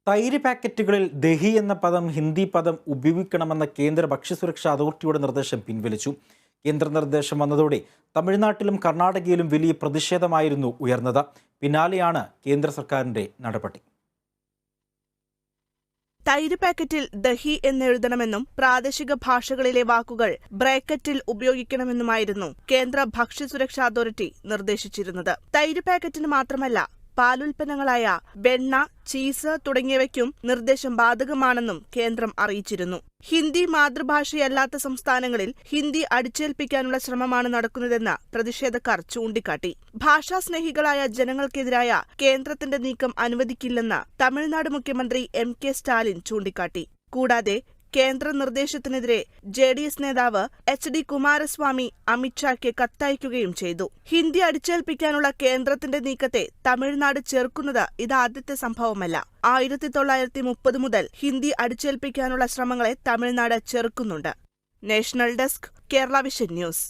തൈര് പാക്കറ്റുകളിൽ ദഹി എന്ന പദം ഹിന്ദി പദം ഉപയോഗിക്കണമെന്ന കേന്ദ്ര ഭക്ഷ്യസുരക്ഷാ അതോറിറ്റിയുടെ നിർദ്ദേശം പിൻവലിച്ചു. കേന്ദ്ര നിർദ്ദേശം വന്നതോടെ തമിഴ്നാട്ടിലും കർണാടകയിലും വലിയ പ്രതിഷേധമായിരുന്നു ഉയർന്നത്. പിന്നാലെയാണ് കേന്ദ്ര സർക്കാരിന്റെ നടപടി. തൈര് പാക്കറ്റിൽ ദഹി എന്നെഴുതണമെന്നും പ്രാദേശിക ഭാഷകളിലെ വാക്കുകൾ ബ്രാക്കറ്റിൽ ഉപയോഗിക്കണമെന്നുമായിരുന്നു കേന്ദ്ര ഭക്ഷ്യസുരക്ഷാ അതോറിറ്റി നിർദ്ദേശിച്ചിരുന്നത്. തൈര് പാക്കറ്റിന് മാത്രമല്ല, പാലുൽപ്പന്നങ്ങളായ വെണ്ണ, ചീസ് തുടങ്ങിയവയ്ക്കും നിർദ്ദേശം ബാധകമാണെന്നും കേന്ദ്രം അറിയിച്ചിരുന്നു. ഹിന്ദി മാതൃഭാഷയല്ലാത്ത സംസ്ഥാനങ്ങളിൽ ഹിന്ദി അടിച്ചേൽപ്പിക്കാനുള്ള ശ്രമമാണ് നടക്കുന്നതെന്ന് പ്രതിഷേധക്കാർ ചൂണ്ടിക്കാട്ടി. ഭാഷാസ്നേഹികളായ ജനങ്ങൾക്കെതിരായ കേന്ദ്രത്തിന്റെ നീക്കം അനുവദിക്കില്ലെന്ന് തമിഴ്നാട് മുഖ്യമന്ത്രി എം.കെ. സ്റ്റാലിൻ ചൂണ്ടിക്കാട്ടി. കൂടാതെ കേന്ദ്ര നിർദ്ദേശത്തിനെതിരെ ജെഡിഎസ് നേതാവ് എച്ച്.ഡി. കുമാരസ്വാമി അമിത്ഷായ്ക്ക് കത്തയക്കുകയും ചെയ്തു. ഹിന്ദി അടിച്ചേൽപ്പിക്കാനുള്ള കേന്ദ്രത്തിന്റെ നീക്കത്തെ തമിഴ്നാട് ചെറുക്കുന്നത് ഇതാദ്യത്തെ സംഭവമല്ല. 1930 മുതൽ ഹിന്ദി അടിച്ചേൽപ്പിക്കാനുള്ള ശ്രമങ്ങളെ തമിഴ്നാട് ചെറുക്കുന്നുണ്ട്. National desk, Kerala vision news.